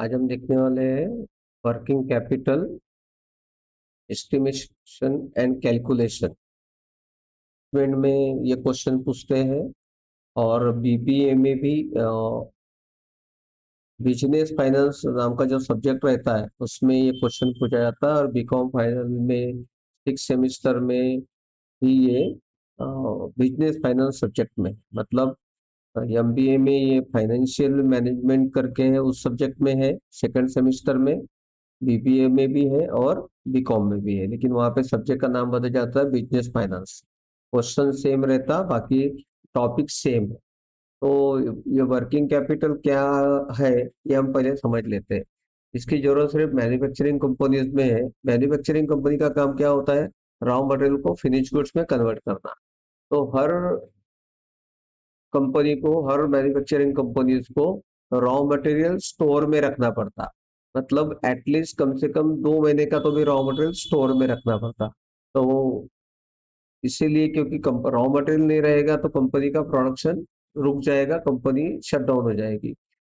आज हम देखने वाले हैं working capital estimation and calculation में ये क्वेश्चन पूछते हैं। और बीबीए में भी बिजनेस फाइनेंस नाम का जो सब्जेक्ट रहता है उसमें ये क्वेश्चन पूछा जाता है। और बीकॉम फाइनल में 6 सेमिस्टर में भी ये बिजनेस फाइनेंस सब्जेक्ट में, मतलब एमबीए में ये फाइनेंशियल मैनेजमेंट करके है, उस सब्जेक्ट में है। सेकंड सेमिस्टर में बीबीए में भी है और बीकॉम में भी है, लेकिन वहां पे सब्जेक्ट का नाम बदल जाता है बिजनेस फाइनेंस। क्वेश्चन सेम रहता, बाकी टॉपिक सेम है। तो ये वर्किंग कैपिटल क्या है ये हम पहले समझ लेते हैं। इसकी जरूरत सिर्फ मैन्युफैक्चरिंग कंपनीज में है। मैन्युफैक्चरिंग कंपनी का काम क्या होता है? रॉ मटेरियल को फिनिश गुड्स में कन्वर्ट करना। तो हर कंपनी को, हर मैन्युफैक्चरिंग कंपनीज को रॉ मटेरियल स्टोर में रखना पड़ता। मतलब एटलीस्ट कम से कम 2 महीने का तो भी रॉ मटेरियल स्टोर में रखना पड़ता। तो वो इसीलिए, क्योंकि रॉ मटेरियल नहीं रहेगा तो कंपनी का प्रोडक्शन रुक जाएगा, कंपनी शट डाउन हो जाएगी,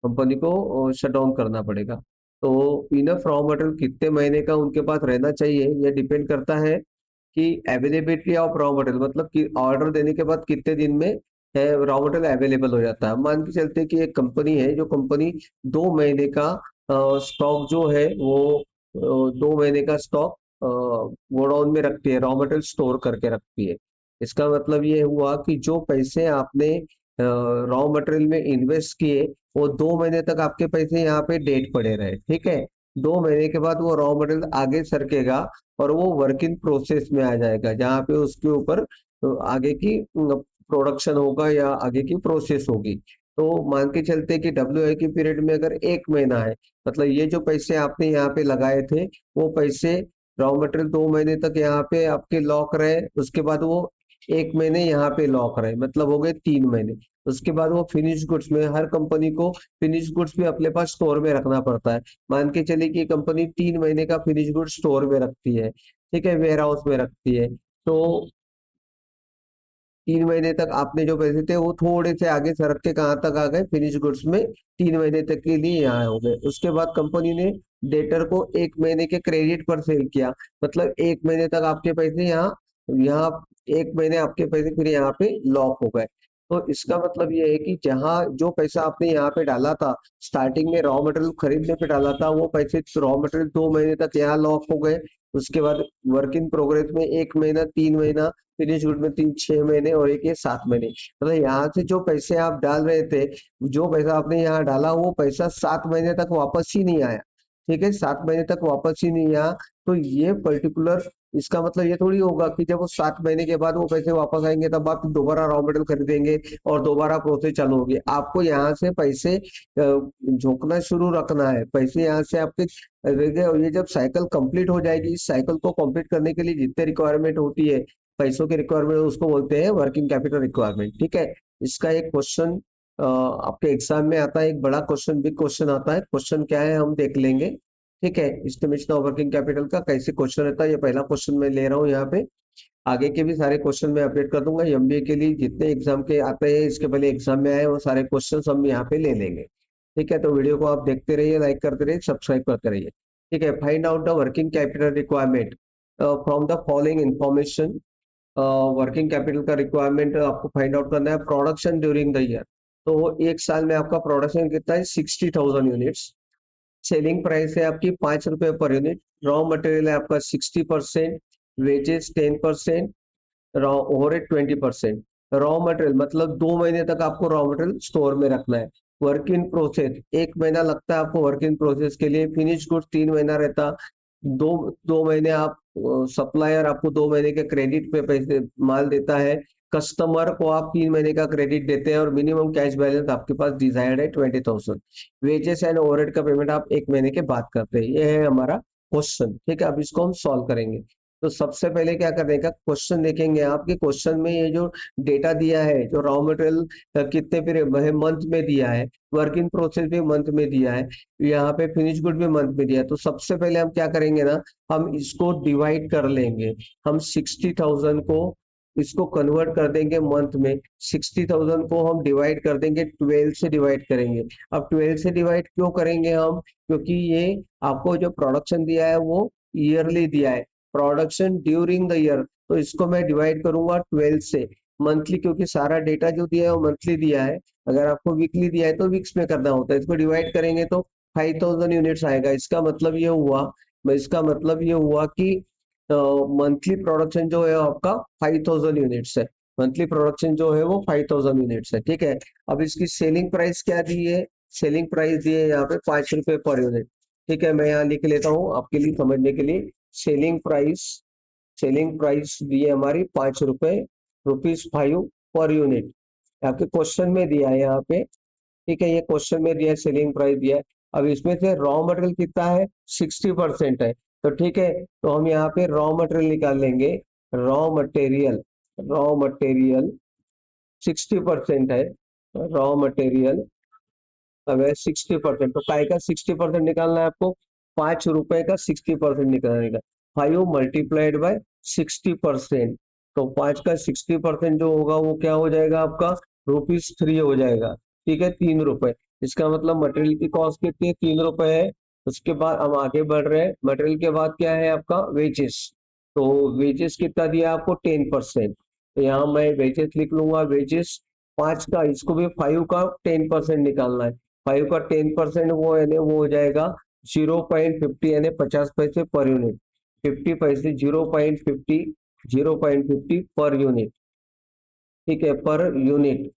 कंपनी को शट डाउन करना पड़ेगा। तो इनफ रॉ मटेरियल कितने महीने का उनके पास रहना चाहिए, यह डिपेंड करता है कि अवेलेबिलिटी ऑफ रॉ मटेरियल, मतलब कि ऑर्डर देने के बाद कितने दिन में रॉ मटेरियल अवेलेबल हो जाता है। मान के चलते कि एक कंपनी है, जो कंपनी 2 महीने का स्टॉक जो है वो 2 महीने का स्टॉक गोडाउन में रखती है, रॉ मटेरियल स्टोर करके रखती है। इसका मतलब ये हुआ कि जो पैसे आपने रॉ मटेरियल में इन्वेस्ट किए, वो 2 महीने तक आपके पैसे यहाँ पे डेट पड़े रहे, ठीक है। 2 महीने के बाद वो रॉ मटेरियल आगे सरकेगा और वो वर्क इन प्रोसेस में आ जाएगा, जहाँ पे उसके ऊपर आगे की प्रोडक्शन होगा या आगे की प्रोसेस होगी। तो मान के चलते कि डब्ल्यू की पीरियड में अगर 1 महीना है, मतलब ये जो पैसे आपने यहाँ पे लगाए थे, वो पैसे रॉ मटेरियल 2 महीने तक यहाँ पे आपके लॉक रहे, उसके बाद वो 1 महीने यहाँ पे लॉक रहे, मतलब हो गए 3 महीने। उसके बाद वो फिनिश गुड्स में, हर कंपनी को फिनिश गुड्स भी अपने पास स्टोर में रखना पड़ता है। मान के चलिए कि कंपनी 3 महीने का फिनिश गुड्स स्टोर में रखती है, ठीक है, वेयर हाउस में रखती है। तो 3 महीने तक आपने जो पैसे थे वो थोड़े से आगे सरक के कहाँ तक आ गए, फिनिश गुड्स में 3 महीने तक के लिए यहाँ हो गए। उसके बाद कंपनी ने डेटर को 1 महीने के क्रेडिट पर सेल किया, मतलब 1 महीने तक आपके पैसे यहाँ यहाँ 1 महीने आपके पैसे फिर यहाँ पे लॉक हो गए। तो इसका मतलब ये है कि जहाँ जो पैसा आपने यहाँ पे डाला था, स्टार्टिंग में रॉ मटेरियल खरीदने पे डाला था, वो पैसे रॉ मटेरियल 2 महीने तक यहाँ लॉक हो गए। उसके बाद वर्क इन प्रोग्रेस में 1 महीना, 3 महीना, फिनिश गुड में 6 महीने, और एक ये 7 महीने। मतलब यहाँ से जो पैसे आप डाल रहे थे, जो पैसा आपने यहाँ डाला, वो पैसा 7 महीने तक वापस ही नहीं आया, ठीक है, 7 महीने तक वापस ही नहीं आया। तो ये पर्टिकुलर, इसका मतलब ये थोड़ी होगा कि जब वो 7 महीने के बाद वो पैसे वापस आएंगे तब आप दोबारा रॉ मटेरियल खरीदेंगे और दोबारा प्रोसेस चालू होगी। आपको यहाँ से पैसे झोंकना शुरू रखना है, पैसे यहाँ से आपके रहेंगे, और ये जब साइकिल कंप्लीट हो जाएगी, इस साइकिल को कंप्लीट करने के लिए जितने रिक्वायरमेंट होती है, पैसों की रिक्वायरमेंट, उसको बोलते हैं वर्किंग कैपिटल रिक्वायरमेंट, ठीक है। इसका एक क्वेश्चन आपके एग्जाम में आता है, एक बड़ा क्वेश्चन, बिग क्वेश्चन आता है। क्वेश्चन क्या है हम देख लेंगे, ठीक है। एस्टिमेशन ऑफ वर्किंग कैपिटल का कैसे क्वेश्चन रहता है, ये पहला क्वेश्चन मैं ले रहा हूँ यहाँ पे। आगे के भी सारे क्वेश्चन मैं अपडेट कर दूंगा। एमबीए के लिए जितने एग्जाम के आते हैं, इसके पहले एग्जाम में आए, वो सारे क्वेश्चन हम यहाँ पे ले लेंगे, ठीक है। तो वीडियो को आप देखते रहिए, लाइक करते रहिए, सब्सक्राइब करते रहिए, ठीक है। Find out the working capital requirement from the following information. Working capital का रिक्वायरमेंट आपको फाइंड आउट करना है। प्रोडक्शन ड्यूरिंग द ईयर, तो एक साल में आपका प्रोडक्शन कितना है? 60,000 यूनिट्स। सेलिंग प्राइस है आपकी 5 रुपए पर यूनिट। रॉ मटेरियल है आपका 60%, wages 10%, raw overhead 20%। Raw material मतलब 2 महीने तक आपको रॉ मटेरियल स्टोर में रखना है। वर्क इन प्रोसेस 1 महीना लगता है आपको वर्क इन प्रोसेस के लिए। फिनिश गुड्स 3 महीना रहता। दो 2 महीने आप, सप्लायर आपको 2 महीने के क्रेडिट पे पैसे माल देता है। कस्टमर को आप 3 महीने का क्रेडिट देते हैं, और मिनिमम कैश बैलेंस आपके पास डिजायर्ड है 20,000। वेजेस एंड ओवरहेड का पेमेंट आप 1 महीने के बाद करते हैं। ये है हमारा क्वेश्चन, ठीक है। अब इसको हम सॉल्व करेंगे। तो सबसे पहले क्या करने का, क्वेश्चन देखेंगे आपके। क्वेश्चन में ये जो डेटा दिया है, जो रॉ मटेरियल कितने पीरियड मंथ में दिया है, वर्क इन प्रोसेस भी मंथ में दिया है, यहाँ पे फिनिश गुड भी मंथ में दिया है। तो सबसे पहले हम क्या करेंगे ना, हम इसको डिवाइड कर लेंगे। हम 60,000 को इसको कन्वर्ट कर देंगे मंथ में। 60,000 को हम डिवाइड कर देंगे, 12 से डिवाइड करेंगे। अब 12 से डिवाइड क्यों करेंगे हम? क्योंकि ये आपको जो प्रोडक्शन दिया है वो ईयरली दिया है, प्रोडक्शन ड्यूरिंग द ईयर, तो इसको मैं डिवाइड करूंगा 12 से। मंथली, क्योंकि सारा डेटा जो दिया है वो मंथली दिया है, अगर आपको वीकली दिया है तो वीक्स में करना होता है। इसको डिवाइड करेंगे तो 5000 यूनिट्स आएगा। इसका मतलब ये हुआ कि मंथली प्रोडक्शन जो है आपका 5000 यूनिट्स है। मंथली प्रोडक्शन जो है वो 5000 यूनिट्स है, ठीक है। अब इसकी सेलिंग प्राइस क्या दी है? सेलिंग प्राइस दी है यहाँ पे 5 रुपए पर यूनिट, ठीक है। मैं यहाँ लिख लेता हूँ आपके लिए समझने के लिए। सेलिंग प्राइस सेलिंग प्राइस दी है हमारी 5 रुपए, ₹5 पर यूनिट, आपके क्वेश्चन में दिया है यहाँ पे, ठीक है। ये क्वेश्चन में दिया है, सेलिंग प्राइस दिया है। अब इसमें से रॉ मटेरियल कितना है? 60% है, तो ठीक है। तो हम यहाँ पे रॉ मटेरियल निकाल लेंगे। रॉ मटेरियल 60% है। रॉ मटेरियल अगर 60%, तो काय का 60% निकालना है आपको? 5 रुपए का 60% निकालने का। 5 मल्टीप्लाइड बाय 60%, तो 5 का 60% जो होगा वो क्या हो जाएगा आपका? ₹3 हो जाएगा, ठीक है, ₹3। इसका मतलब मटेरियल की कॉस्ट कितनी है? ₹3 है। उसके बाद हम आगे बढ़ रहे हैं, मटेरियल के बाद क्या है आपका? वेजेस। तो वेजेस कितना दिया आपको? 10%, तो यहाँ मैं वेजेस लिख लूंगा। वेजेस 5 का, इसको भी 5 का 10% निकालना है। 5 का 10% वो है वो हो जाएगा 0.50, यानी 50 पैसे पर यूनिट। 50 पैसे, 0.50 पर यूनिट, ठीक है, पर यूनिट।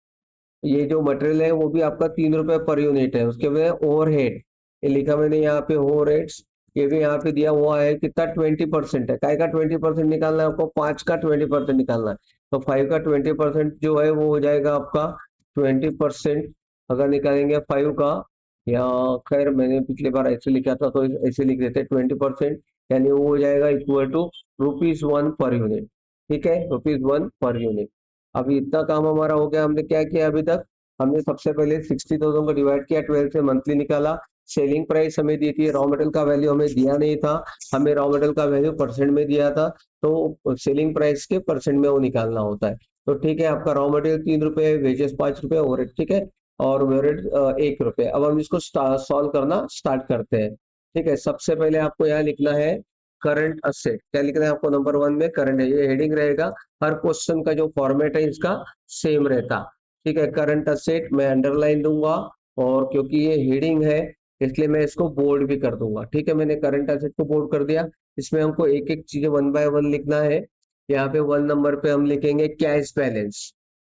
ये जो मटेरियल है वो भी आपका 3 रुपए पर यूनिट है। उसके बाद ओवरहेड, ये लिखा मैंने यहाँ पे ओवरहेड्स, ये भी यहाँ पे दिया हुआ है कितना? 20% है। काय का 20% निकालना है आपको? 5 का 20% निकालना है। तो 5 का 20% जो है वो हो जाएगा आपका 20%। अगर निकालेंगे 5 का, या खैर मैंने पिछली बार ऐसे लिखा था तो ऐसे लिख देते 20%, यानी वो हो जाएगा इक्वल टू ₹1 पर यूनिट, ठीक है, ₹1 पर यूनिट। अभी इतना काम हमारा हो गया। हमने क्या किया अभी तक? हमने सबसे पहले 60,000 को डिवाइड किया, 12 से मंथली निकाला। सेलिंग प्राइस हमें दी थी, रॉ मटेरियल का वैल्यू हमें दिया नहीं था, हमें रॉ मटेरियल का वैल्यू परसेंट में दिया था, तो सेलिंग प्राइस के परसेंट में वो निकालना होता है। तो ठीक है, आपका रॉ मटेरियल 3 रुपए, वेजेस 5 रुपए, ओवरहेड, ठीक है, और ओवरहेड 1 रुपए। अब हम इसको सॉल्व करना स्टार्ट करते हैं, ठीक है। सबसे पहले आपको यहाँ लिखना है करंट असेट। क्या लिखना है आपको? नंबर 1 में करंट है, ये हेडिंग रहेगा। हर क्वेश्चन का जो फॉर्मेट है इसका सेम रहता, ठीक है। करंट असेट मैं अंडरलाइन दूंगा, और क्योंकि ये हेडिंग है इसलिए मैं इसको बोल्ड भी कर दूंगा, ठीक है। मैंने करंट असेट को बोल्ड कर दिया। इसमें हमको एक एक चीज 1 बाय 1 लिखना है। यहाँ पे 1 नंबर पे हम लिखेंगे कैश बैलेंस।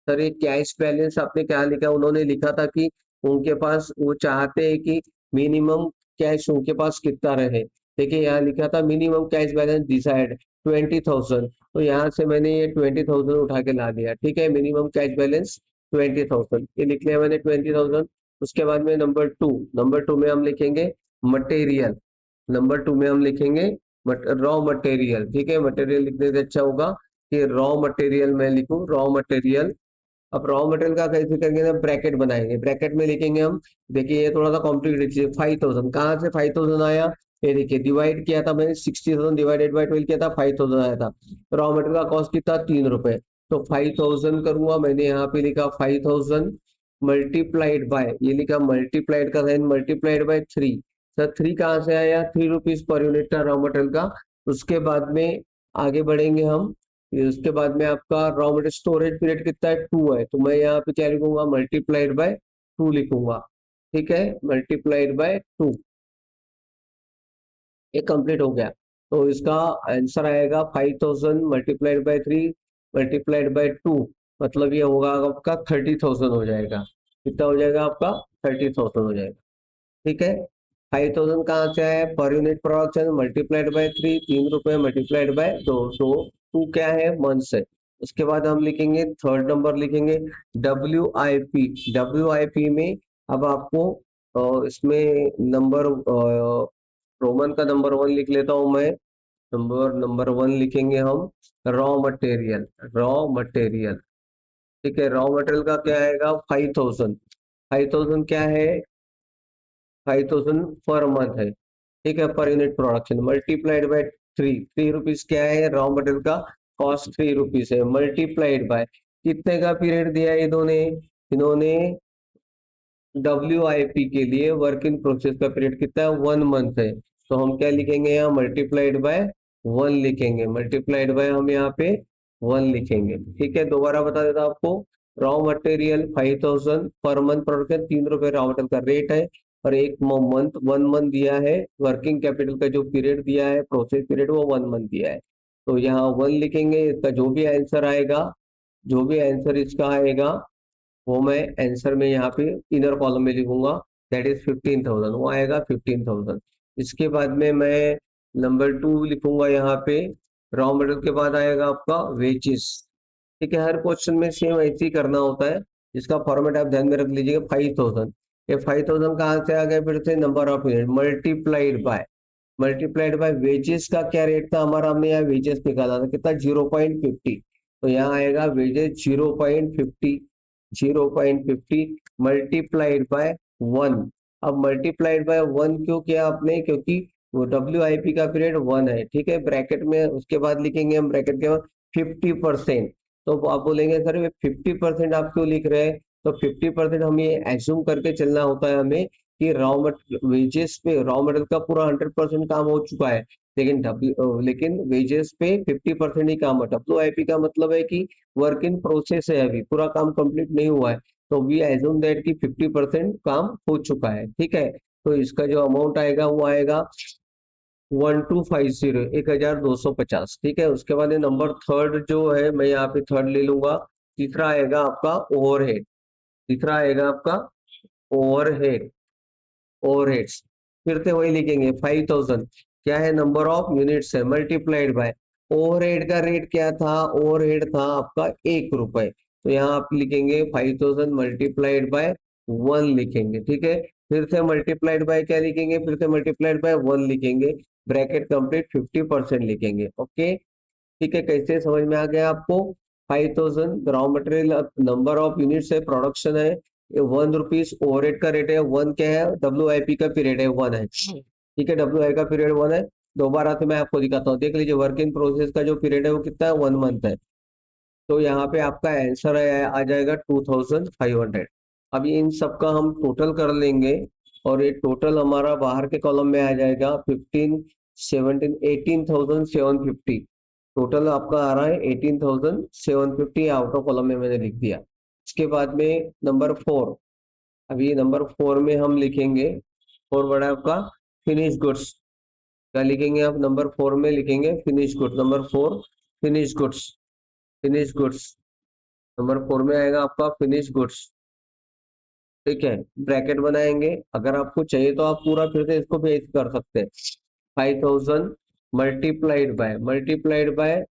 सर ये कैश बैलेंस आपने क्या लिखा? उन्होंने लिखा था कि उनके पास, वो चाहते हैं कि मिनिमम कैश उनके पास कितना रहे। देखिए यहाँ लिखा था मिनिमम कैश बैलेंस डिसाइड 20,000, तो यहाँ से मैंने ये 20,000 उठा के ला दिया, ठीक है। मिनिमम कैश बैलेंस 20,000, ये लिख लिया मैंने 20,000। उसके बाद में नंबर टू में हम लिखेंगे मटेरियल। नंबर 2 में हम लिखेंगे रॉ मटेरियल, ठीक है। मटेरियल लिखने से अच्छा होगा कि रॉ मटेरियल मैं लिखूं, रॉ मटेरियल। अब रॉ मटेरियल का कैसे करेंगे ना? ब्रैकेट बनाएंगे, ब्रैकेट में लिखेंगे हम। देखिए ये थोड़ा सा कॉम्प्लिकेटेड चीज, 5,000 कहाँ से 5,000 आया? ये देखिए डिवाइड किया था मैंने, 60,000 डिवाइडेड बाय 12 किया था, 5,000 आया था। रॉ मटेरियल का कॉस्ट कितना? 3 रुपए। तो 5,000 करूंगा, मैंने यहाँ पे लिखा 5,000 मल्टीप्लाइड बाय, ये लिखा मल्टीप्लाइड का साइन, मल्टीप्लाइड बाय 3। सर 3 कहाँ से आया? ₹3 पर यूनिट था रॉ मटेरियल का। उसके बाद में आगे बढ़ेंगे हम। फिर उसके बाद में आपका रॉ मटेरियल स्टोरेज पीरियड कितना है? 2 है, तो मैं यहाँ पे क्या लिखूंगा? मल्टीप्लाइड बाय 2 लिखूंगा, ठीक है, मल्टीप्लाइड बाय 2। ये कंप्लीट हो गया, तो इसका आंसर आएगा 5,000 मल्टीप्लाइड बाय 3 मल्टीप्लाइड बाय 2, मतलब ये होगा आपका 30,000 हो जाएगा। कितना हो जाएगा आपका? 30,000 हो जाएगा, ठीक है। 5,000 कहाँ से आया? Per unit production multiplied by 3, ₹3 multiplied by 2, तो 2 क्या है? मंथ्स है। उसके बाद हम लिखेंगे, थर्ड नंबर लिखेंगे डब्ल्यू आई पी में। अब आपको इसमें नंबर रोमन का नंबर 1 लिख लेता हूं मैं। नंबर 1 लिखेंगे हम रॉ मटेरियल। ठीक है, रॉ मटेरियल का क्या आएगा? 5,000। 5,000 क्या है? 5,000 पर मंथ है, ठीक है, per unit production, multiplied by 3। ₹3 क्या है रॉ मटेरियल का? कॉस्ट 3 रुपीज है, मल्टीप्लाइड बाय कितने का पीरियड दिया है इन्होंने WIP के लिए वर्क इन प्रोसेस का पीरियड कितना है, 1 मंथ है। तो हम क्या लिखेंगे यहाँ, मल्टीप्लाइड बाय 1 लिखेंगे, मल्टीप्लाइड बाय हम यहाँ पे 1 लिखेंगे। ठीक है, दोबारा बता देता हूं आपको, raw material 5000 per month production, 3 रुपए रॉ मटेरियल का रेट है, और एक मंथ 1 मंथ दिया है, वर्किंग कैपिटल का जो पीरियड दिया है, प्रोसेस पीरियड, वो 1 मंथ दिया है। तो यहाँ 1 लिखेंगे, इसका जो भी आंसर आएगा, जो भी आंसर इसका आएगा, वो मैं आंसर में यहाँ पे इनर कॉलम में लिखूंगा, दैट इज 15,000, वो आएगा 15,000। इसके बाद में मैं नंबर 2 लिखूंगा यहाँ पे, रॉ मटेरियल के बाद आएगा आपका वेजेस। ठीक है, हर क्वेश्चन में सेम ऐसे ही करना होता है। इसका फॉर्मेट आप ध्यान में रख लीजिएगा, 5000, ये 5000 कहाँ से आ गया, फिर से number of unit multiplied by wages का क्या रेट था हमारा, हमने यहाँ वेजेस निकाला था कितना, 0.50। तो यहाँ आएगा वेजेस 0.50 मल्टीप्लाइड बाय 1। अब मल्टीप्लाइड बाय 1 क्यों किया आपने, क्योंकि वो WIP का पीरियड 1 है। ठीक है, ब्रैकेट में उसके बाद लिखेंगे हम, ब्रैकेट के बाद 50%। तो आप बोलेंगे सर ये 50% आप क्यों लिख रहे हैं, तो 50% हम ये एज्यूम करके चलना होता है हमें कि वेजेस पे रॉ मटेरियल का पूरा 100% काम हो चुका है, लेकिन वेजेस पे 50% ही काम है। WIP का मतलब है कि वर्क इन प्रोसेस है, अभी पूरा काम कंप्लीट नहीं हुआ है, तो वी एज्यूम दैट कि 50% काम हो चुका है। ठीक है, तो इसका जो अमाउंट आएगा वो आएगा 1250, 1250। ठीक है, उसके बाद ये नंबर थर्ड जो है, मैं यहाँ पे थर्ड ले लूंगा। तीसरा आएगा आपका ओवरहेड, तीसरा आएगा आपका ओवरहेड, ओवरहेड्स फिर से वही लिखेंगे 5000, क्या है, नंबर ऑफ यूनिट्स है, मल्टीप्लाइड बाय ओवरहेड का रेट क्या था, ओवरहेड था आपका 1 रुपए। तो यहाँ आप लिखेंगे 5000 मल्टीप्लाइड बाय 1 लिखेंगे। ठीक है, फिर से मल्टीप्लाइड बाय क्या लिखेंगे, फिर से मल्टीप्लाइड बाय 1 लिखेंगे, ब्रैकेट कंप्लीट 50% लिखेंगे। ओके, ठीक है, कैसे समझ में आ गया आपको। 5000 raw material, number of units है, प्रोडक्शन है, ये 1 रुपीज ओवरहेड का रेट है, 1 क्या है, WIP का पीरियड है, 1 है। ठीक है, WIP का पीरियड 1 है। दोबारा से मैं आपको दिखाता हूँ, देख लीजिए, वर्क इन प्रोसेस का जो पीरियड है वो कितना है, 1 मंथ है। तो यहाँ पे आपका आंसर आ जाएगा 2500। अब इन सबका हम टोटल कर लेंगे, और ये टोटल हमारा बाहर के कॉलम में आ जाएगा 18,750। टोटल आपका आ रहा है 18,750, आउट ऑफ कॉलम में मैंने लिख दिया। इसके बाद में नंबर 4, अभी नंबर 4 में हम लिखेंगे, 4 बड़ा आपका फिनिश गुड्स, क्या लिखेंगे आप, नंबर 4 में लिखेंगे finish goods, number 4 finish goods, finish goods number 4 में आएगा आपका फिनिश गुड्स। ठीक है, ब्रैकेट बनाएंगे, अगर आपको चाहिए तो आप पूरा फिर से इसको भी कर सकते हैं। 5000 मल्टीप्लाइड बाय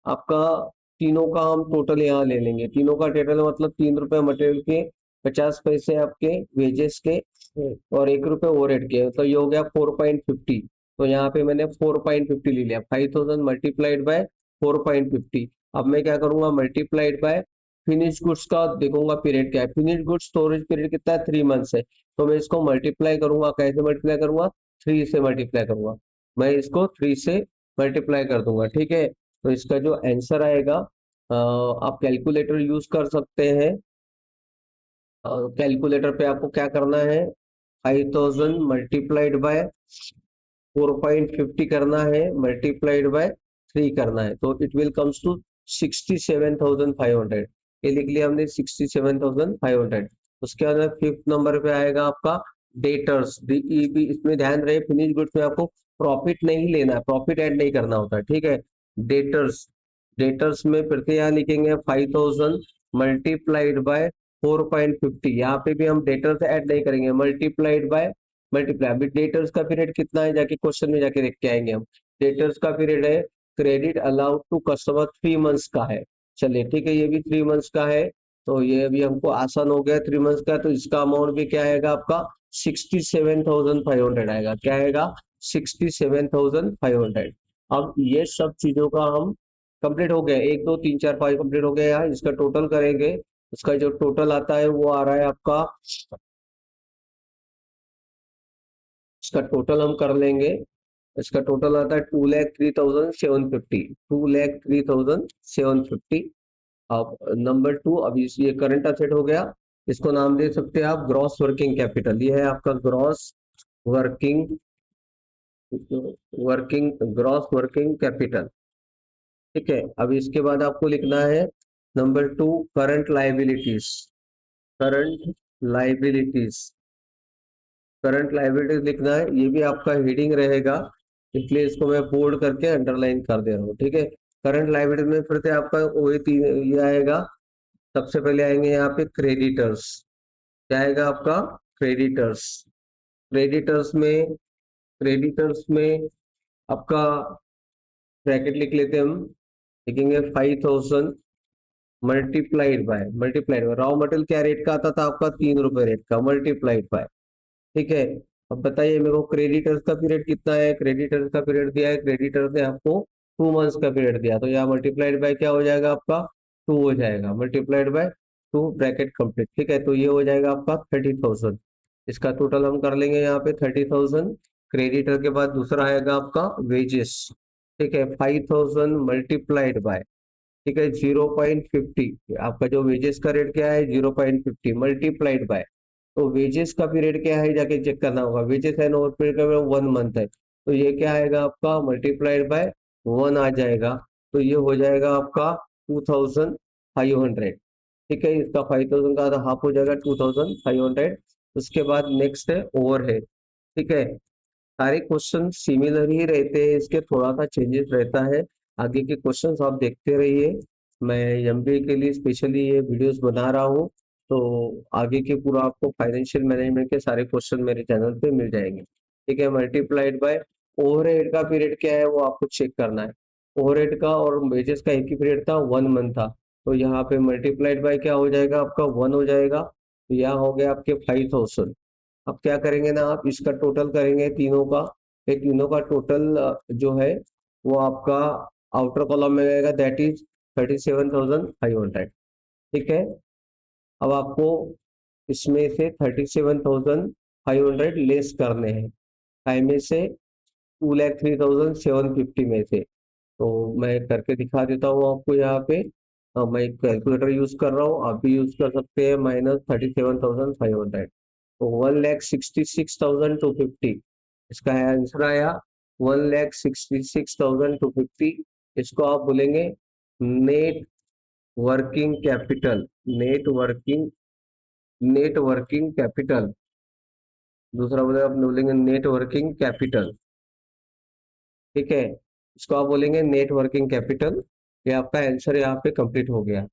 आपका तीनों का हम टोटल यहाँ ले लेंगे, तीनों का टोटल मतलब 3 रुपए मटेरियल के, 50 पैसे आपके वेजेस के, और 1 रुपए ओवरहेड के, तो ये हो गया 4.50। तो यहाँ पे मैंने 4.50 ले लिया, 5000 मल्टीप्लाइड बाय 4.50। अब मैं क्या करूंगा, मल्टीप्लाइड बाय फिनिश गुड्स का देखूंगा पीरियड क्या है, फिनिश गुड्स स्टोरेज पीरियड कितना है, 3 मंथ्स है। तो मैं इसको मल्टीप्लाई करूंगा, कैसे मल्टीप्लाई करूंगा, 3 से मल्टीप्लाई करूंगा, मैं इसको 3 से मल्टीप्लाई कर दूंगा। ठीक है, तो इसका जो आंसर आएगा, आप कैलकुलेटर यूज कर सकते हैं। कैलकुलेटर पे आपको क्या करना है, 5000 मल्टीप्लाइड बाय 4.50 करना है, मल्टीप्लाइड बाय 3 करना है, तो इट विल कम्स टू 67,500। ये लिख लिया हमने 67,500। उसके बाद फिफ्थ नंबर पे आएगा आपका डेटर्स, DEB। इसमें ध्यान रहे, फिनिश गुड्स में आपको प्रॉफिट नहीं लेना है, प्रॉफिट ऐड नहीं करना होता है। ठीक है, डेटर्स, डेटर्स में फिर से यहाँ लिखेंगे 5000 मल्टीप्लाइड बाय 4.50, यहाँ पे भी हम डेटर्स ऐड नहीं करेंगे, मल्टीप्लाइड बाय मल्टीप्लाई। अभी डेटर्स का पीरियड कितना है, जाके क्वेश्चन में जाके देख के आएंगे हम। डेटर्स का पीरियड है, credit allowed to customer 3 months का है। चलिए ठीक है, ये भी 3 मंथ्स का है, तो ये अभी हमको आसान हो गया 3 मंथ्स का। तो इसका अमाउंट भी क्या आएगा आपका, 67,500 आएगा, क्या आएगा, 67,500। अब ये सब चीजों का हम कंप्लीट हो गया, 1 2 3 4 5 कंप्लीट हो गया। यहाँ इसका टोटल करेंगे, उसका जो टोटल आता है वो आ रहा है आपका, इसका टोटल हम कर लेंगे, इसका टोटल आता है 2,03,750, 2,03,750। अब नंबर 2, अब ये करंट असेट हो गया। इसको नाम दे सकते हैं आप ग्रॉस वर्किंग कैपिटल। ये है आपका gross working gross working capital. ठीक है, अब इसके बाद आपको लिखना है number 2, current liabilities. Current liabilities, current liabilities लिखना है, ये भी आपका हेडिंग रहेगा, इसलिए इसको मैं बोल्ड करके अंडरलाइन कर दे रहा हूँ। ठीक है, करंट लाइबिलिटीज में फिर से आपका वही तीन ये आएगा। सबसे पहले आएंगे यहाँ पे क्रेडिटर्स। क्या आएगा आपका? क्रेडिटर्स। क्रेडिटर्स में क्रेडिटर्स में आपका ब्रैकेट लिख लेते हैं हम। लिखेंगे 5,000 मल्टीप्लाइड बाय रॉ मटेरियल क्या रेट का आता था आपका? 3 रुपए रेट का, मल्टीप्लाइड बाय। ठीक है, अब बताइए मेरे को क्रेडिटर्स का पीरियड कितना है? क्रेडिटर्स का पीरियड दिया है, क्रेडिटर्स ने आपको 2 मंथ्स का पीरियड दिया, तो यहाँ मल्टीप्लाइड बाय क्या हो जाएगा आपका? 2 हो जाएगा, मल्टीप्लाइड बाय 2, ब्रैकेट कंप्लीट। ठीक है, तो ये हो जाएगा आपका 30,000। इसका टोटल हम कर लेंगे यहाँ पे 30,000। क्रेडिटर के बाद दूसरा आएगा आपका वेजेस। ठीक है, 5,000 मल्टीप्लाइड बाय, ठीक है, 0.50। आपका जो वेजेस का रेट क्या है? 0.50 मल्टीप्लाइड बाय, तो वेजेस का पीरियड क्या है जाके चेक करना होगा। वेजेस है नोट पीरियड का 1 मंथ है, तो ये क्या आएगा आपका? मल्टीप्लाइड बाय 1 आ जाएगा, तो ये हो जाएगा आपका 2,500। ठीक है, इसका 5,000 का आधा हाफ हो जाएगा 2,500। उसके बाद नेक्स्ट है ओवरहेड। ठीक है, सारे क्वेश्चन सिमिलर ही रहते हैं, इसके थोड़ा सा चेंजेस रहता है। आगे के क्वेश्चंस आप देखते रहिए, मैं एमबीए के लिए स्पेशली ये वीडियोस बना रहा हूँ, तो आगे के पूरा आपको फाइनेंशियल मैनेजमेंट के सारे क्वेश्चन मेरे चैनल पे मिल जाएंगे। ठीक है, मल्टीप्लाइड बाय ओवरहेड का पीरियड क्या है वो आपको चेक करना है। ओवरहेड का और वेजेस का एक ही पीरियड था, 1 मंथ था, तो यहाँ पे मल्टीप्लाइड बाय क्या हो जाएगा आपका? 1 हो जाएगा, तो यहाँ हो गया आपके 5,000। अब क्या करेंगे ना, आप इसका टोटल करेंगे तीनों का। ये तीनों का टोटल जो है वो आपका आउटर कॉलम में आएगा, दैट इज 37,500। ठीक है, अब आपको इसमें से 37,500 लेस करने हैं, फाइव में से 2,03,750 में से। तो मैं करके दिखा देता हूँ आपको यहाँ पे। मैं कैलकुलेटर यूज कर रहा हूँ, आप भी यूज कर सकते हैं। -37,500, तो 1,66,250 इसका है आंसर आया। 1,66,250, इसको आप बोलेंगे net working capital. Net working net working capital, दूसरा बोले आप बोलेंगे नेट वर्किंग कैपिटल। ठीक है, इसको आप बोलेंगे नेट वर्किंग कैपिटल। ये आपका आंसर यहाँ पे कंप्लीट हो गया।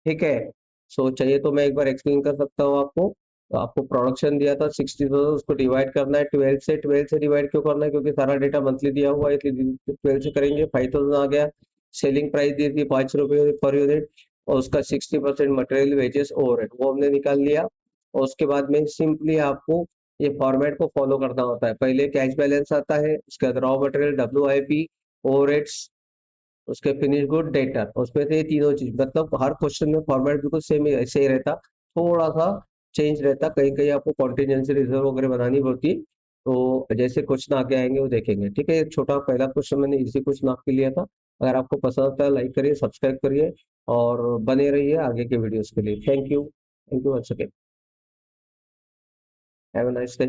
ठीक है, सो चाहिए तो मैं एक बार एक्सप्लेन कर सकता हूँ आपको। तो आपको प्रोडक्शन दिया था 60,000, उसको डिवाइड करना है 12 से। 12 से डिवाइड क्यों करना है? क्योंकि सारा डेटा मंथली दिया हुआ है, इसलिए 12 से करेंगे। 5,000 आ गया। सेलिंग प्राइस दी थी 5 रुपये पर यूनिट, और उसका 60% मटेरियल वेजेस ओवरहेड वो हमने निकाल लिया। और उसके बाद में सिंपली आपको ये फॉर्मेट को फॉलो करना होता है। पहले कैश बैलेंस आता है, उसके बाद रॉ मटेरियल, WIP, ओवरहेड्स, उसके फिनिश गुड, डेटर, उसमें से ये तीनों चीज, मतलब हर क्वेश्चन में फॉर्मेट बिल्कुल सेम ऐसे ही रहता, थोड़ा सा चेंज रहता, कहीं कहीं आपको कॉन्टिजेंसी रिजर्व वगैरह बनानी होती है। तो जैसे क्वेश्चन आगे आएंगे वो देखेंगे। ठीक है, एक छोटा पहला क्वेश्चन मैंने इसी क्वेश्चन आपके लिया था। अगर आपको पसंद आता है लाइक करिए, सब्सक्राइब करिए, और बने रहिए आगे के वीडियोस के लिए। Thank you once again, have a nice day.